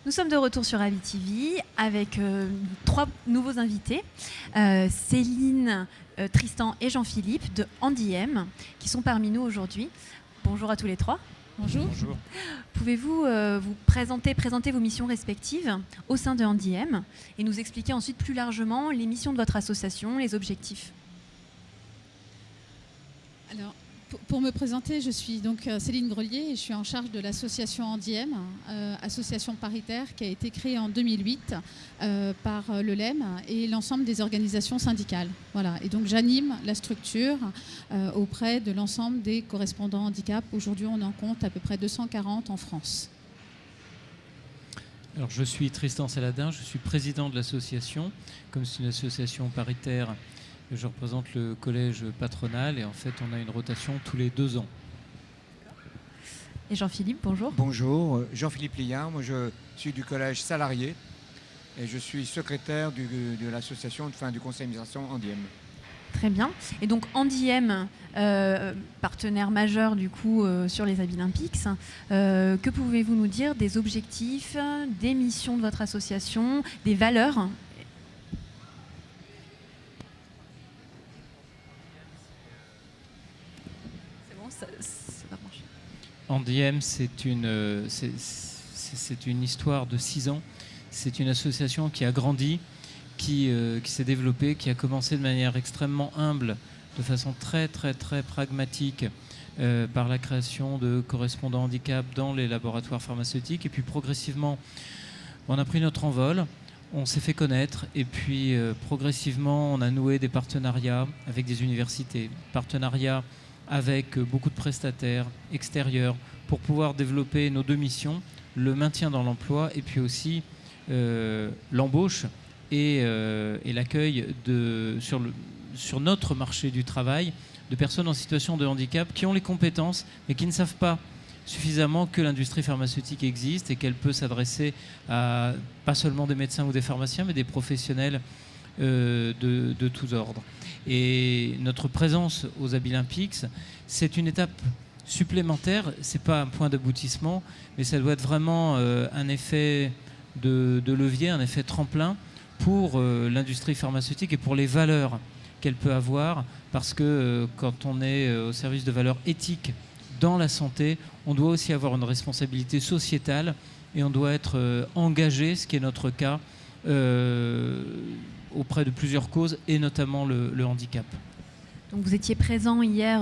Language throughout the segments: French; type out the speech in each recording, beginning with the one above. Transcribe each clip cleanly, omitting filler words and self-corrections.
Nous sommes de retour sur Ali TV avec 3 nouveaux invités, Céline, Tristan et Jean-Philippe de Andiem, qui sont parmi nous aujourd'hui. Bonjour à tous les 3. Bonjour. Bonjour. Pouvez-vous vous présenter vos missions respectives au sein de Andiem et nous expliquer ensuite plus largement les missions de votre association, les objectifs? Alors, pour me présenter, je suis donc Céline Grelier et je suis en charge de l'association Andiem, association paritaire qui a été créée en 2008 par le LEM et l'ensemble des organisations syndicales. Voilà. Et donc j'anime la structure auprès de l'ensemble des correspondants handicap. Aujourd'hui, on en compte à peu près 240 en France. Alors, je suis Tristan Saladin, je suis président de l'association. Comme c'est une association paritaire, je représente le collège patronal et en fait, on a une rotation tous les 2 ans. Et Jean-Philippe, bonjour. Bonjour, Jean-Philippe Liard, moi je suis du collège salarié et je suis secrétaire de l'association, du conseil d'administration Andiem. Très bien. Et donc Andiem, partenaire majeur du coup sur les Abilympics, que pouvez-vous nous dire des objectifs, des missions de votre association, des valeurs ? C'est bon, ça va marcher. Andiem, c'est une histoire de 6 ans. C'est une association qui a grandi, qui s'est développée, qui a commencé de manière extrêmement humble, de façon très très très pragmatique, par la création de correspondants handicap dans les laboratoires pharmaceutiques. Et puis progressivement, on a pris notre envol, on s'est fait connaître et puis progressivement, on a noué des partenariats avec des universités, partenariats avec beaucoup de prestataires extérieurs pour pouvoir développer nos 2 missions, le maintien dans l'emploi et puis aussi l'embauche et l'accueil sur notre marché du travail de personnes en situation de handicap qui ont les compétences mais qui ne savent pas suffisamment que l'industrie pharmaceutique existe et qu'elle peut s'adresser à pas seulement des médecins ou des pharmaciens mais des professionnels de tous ordres. Et notre présence aux Abilympics, c'est une étape supplémentaire, c'est pas un point d'aboutissement, mais ça doit être vraiment un effet de levier, un effet tremplin pour l'industrie pharmaceutique et pour les valeurs qu'elle peut avoir, parce que quand on est au service de valeurs éthiques dans la santé, on doit aussi avoir une responsabilité sociétale et on doit être engagé, ce qui est notre cas, auprès de plusieurs causes et notamment le handicap. Donc vous étiez présent hier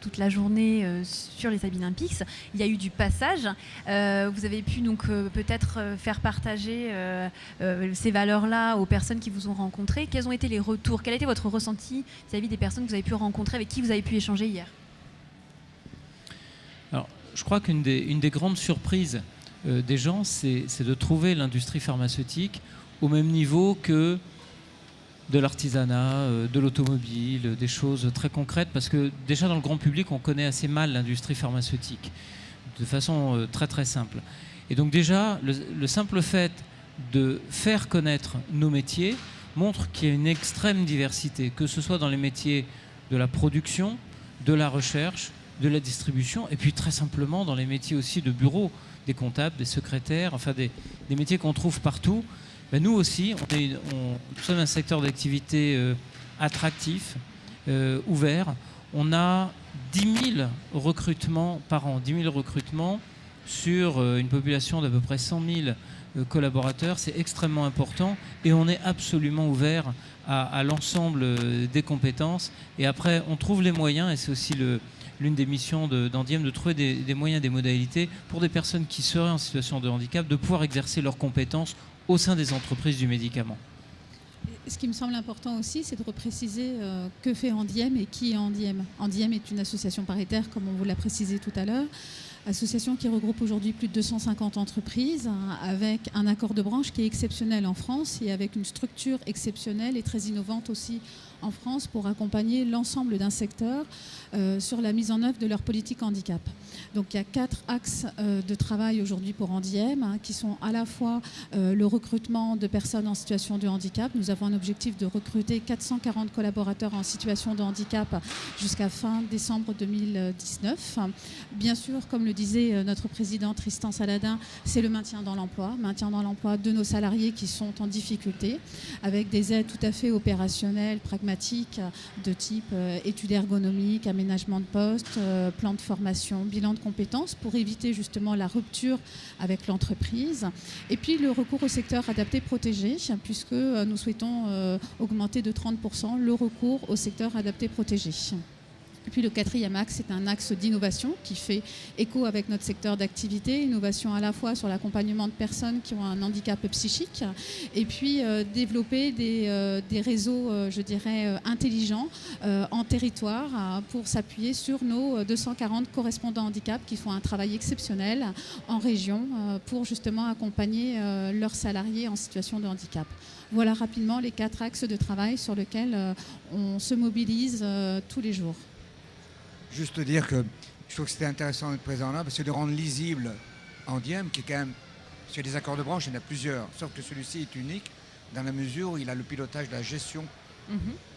toute la journée sur les Abilympics. Il y a eu du passage. Vous avez pu donc peut-être faire partager ces valeurs-là aux personnes qui vous ont rencontré. Quels ont été les retours? Quel a été votre ressenti vis-à-vis des personnes que vous avez pu rencontrer, avec qui vous avez pu échanger hier? Alors, je crois qu'une des grandes surprises des gens, c'est de trouver l'industrie pharmaceutique au même niveau que de l'artisanat, de l'automobile, des choses très concrètes, parce que déjà dans le grand public, on connaît assez mal l'industrie pharmaceutique, de façon très très simple. Et donc déjà, le simple fait de faire connaître nos métiers montre qu'il y a une extrême diversité, que ce soit dans les métiers de la production, de la recherche, de la distribution, et puis très simplement dans les métiers aussi de bureau, des comptables, des secrétaires, enfin des métiers qu'on trouve partout. Ben nous aussi, nous sommes un secteur d'activité attractif, ouvert. On a 10 000 recrutements par an, 10 000 recrutements sur une population d'à peu près 100 000 collaborateurs. C'est extrêmement important et on est absolument ouvert à l'ensemble des compétences. Et après, on trouve les moyens, et c'est aussi l'une des missions d'Andiem, de trouver des moyens, des modalités pour des personnes qui seraient en situation de handicap, de pouvoir exercer leurs compétences au sein des entreprises du médicament. Ce qui me semble important aussi, c'est de repréciser que fait Andiem et qui est Andiem. Andiem est une association paritaire, comme on vous l'a précisé tout à l'heure, association qui regroupe aujourd'hui plus de 250 entreprises, avec un accord de branche qui est exceptionnel en France et avec une structure exceptionnelle et très innovante aussi en France pour accompagner l'ensemble d'un secteur sur la mise en œuvre de leur politique handicap. Donc il y a 4 axes de travail aujourd'hui pour Andiem, qui sont à la fois le recrutement de personnes en situation de handicap. Nous avons un objectif de recruter 440 collaborateurs en situation de handicap jusqu'à fin décembre 2019. Bien sûr, comme le disait notre président Tristan Saladin, c'est le maintien dans l'emploi de nos salariés qui sont en difficulté, avec des aides tout à fait opérationnelles, pragmatiques, de type études ergonomiques, aménagement de poste, plan de formation, bilan de compétences, pour éviter justement la rupture avec l'entreprise. Et puis le recours au secteur adapté protégé, puisque nous souhaitons augmenter de 30% le recours au secteur adapté protégé. Et puis le 4e axe, c'est un axe d'innovation qui fait écho avec notre secteur d'activité, innovation à la fois sur l'accompagnement de personnes qui ont un handicap psychique, et puis développer des réseaux, je dirais, intelligents en territoire pour s'appuyer sur nos 240 correspondants handicap qui font un travail exceptionnel en région pour justement accompagner leurs salariés en situation de handicap. Voilà rapidement les 4 axes de travail sur lesquels on se mobilise tous les jours. Juste dire que je trouve que c'était intéressant d'être présent là, parce que de rendre lisible Andiem, qui est quand même, sur les accords de branche, il y en a plusieurs, sauf que celui-ci est unique dans la mesure où il a le pilotage de la gestion.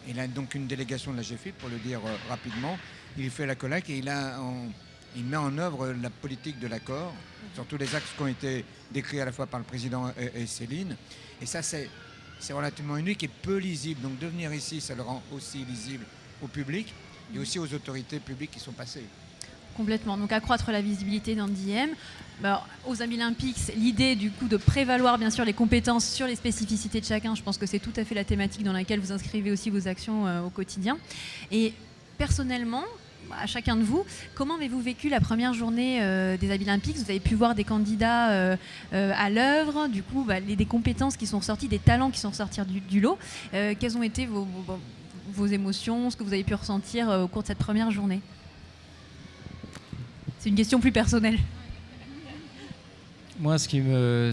Il a donc une délégation de la GFIP, pour le dire rapidement. Il fait la collecte et il met en œuvre la politique de l'accord sur tous les axes qui ont été décrits à la fois par le président et Céline. Et ça, c'est relativement unique et peu lisible. Donc de venir ici, ça le rend aussi lisible au public et aussi aux autorités publiques qui sont passées. Complètement. Donc accroître la visibilité d'Andiem. Aux Amis Olympiques, l'idée du coup de prévaloir bien sûr les compétences sur les spécificités de chacun, je pense que c'est tout à fait la thématique dans laquelle vous inscrivez aussi vos actions au quotidien. Et personnellement, à chacun de vous, comment avez-vous vécu la première journée des Amis Olympiques ? Vous avez pu voir des candidats à l'œuvre, du coup des compétences qui sont ressorties, des talents qui sont ressortis du lot. Quelles ont été vos émotions, ce que vous avez pu ressentir au cours de cette première journée ? C'est une question plus personnelle. Moi, ce qui me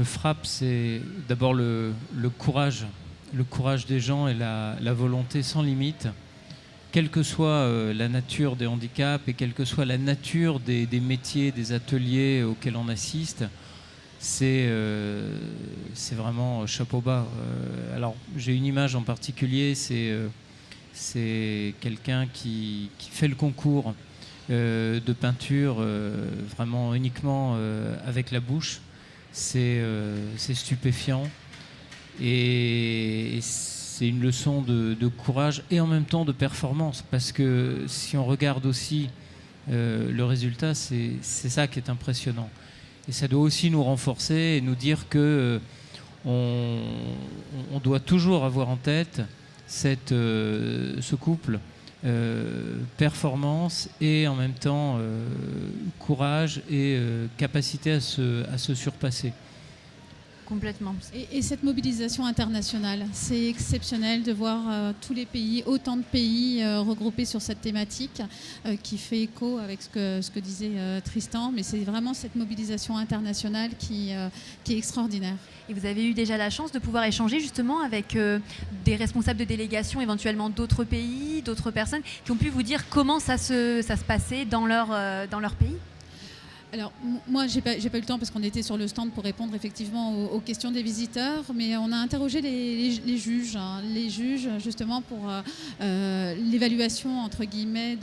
frappe, c'est d'abord le courage des gens et la volonté sans limite, quelle que soit la nature des handicaps et quelle que soit la nature des métiers, des ateliers auxquels on assiste. C'est vraiment chapeau bas. Alors, j'ai une image en particulier, c'est quelqu'un qui fait le concours de peinture vraiment uniquement avec la bouche. C'est stupéfiant et c'est une leçon de courage et en même temps de performance, parce que si on regarde aussi le résultat, c'est ça qui est impressionnant. Et ça doit aussi nous renforcer et nous dire que on doit toujours avoir en tête ce couple performance et en même temps courage et capacité à se surpasser. Complètement. Et cette mobilisation internationale, c'est exceptionnel de voir tous les pays, autant de pays regroupés sur cette thématique qui fait écho avec ce que disait Tristan, mais c'est vraiment cette mobilisation internationale qui est extraordinaire. Et vous avez eu déjà la chance de pouvoir échanger justement avec des responsables de délégation, éventuellement d'autres pays, d'autres personnes qui ont pu vous dire comment ça se passait dans leur pays ? Alors, moi, j'ai pas eu le temps parce qu'on était sur le stand pour répondre effectivement aux questions des visiteurs, mais on a interrogé les juges, les juges justement pour l'évaluation entre guillemets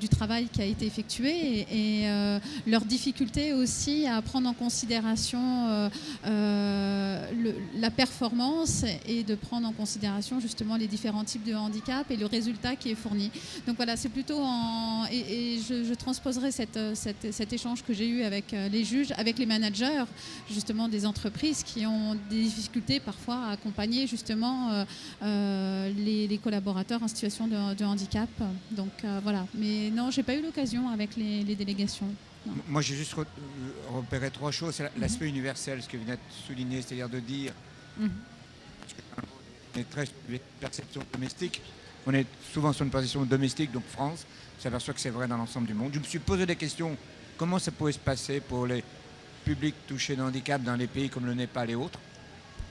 du travail qui a été effectué et leur difficulté aussi à prendre en considération la performance et de prendre en considération justement les différents types de handicap et le résultat qui est fourni. Donc voilà, c'est plutôt et je transposerai cet échange que j'ai eu avec les juges, avec les managers justement des entreprises qui ont des difficultés parfois à accompagner justement les collaborateurs en situation de handicap. Donc voilà. Mais non, j'ai pas eu l'occasion avec les délégations. Non. Moi, j'ai juste repéré 3 choses. C'est l'aspect universel, ce que vous venez de souligner, c'est-à-dire de dire on est très sur les perceptions domestiques. On est souvent sur une position domestique, donc France. On s'aperçoit que c'est vrai dans l'ensemble du monde. Je me suis posé des questions. Comment ça pouvait se passer pour les publics touchés de handicap dans les pays comme le Népal et autres?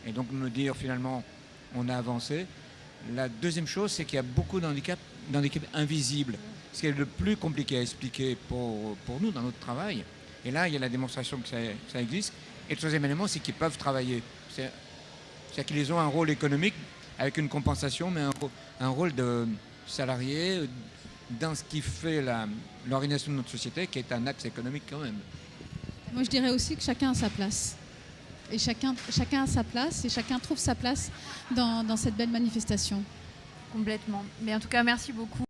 Et donc me dire finalement, on a avancé. La deuxième chose, c'est qu'il y a beaucoup d'handicaps invisibles, ce qui est le plus compliqué à expliquer pour nous dans notre travail. Et là, il y a la démonstration que ça existe. Et le troisième élément, c'est qu'ils peuvent travailler. C'est-à-dire qu'ils ont un rôle économique avec une compensation, mais un rôle de salarié dans ce qui fait l'organisation de notre société, qui est un axe économique quand même. Moi, je dirais aussi que chacun a sa place. Et chacun a sa place et chacun trouve sa place dans cette belle manifestation. Complètement. Mais en tout cas, merci beaucoup.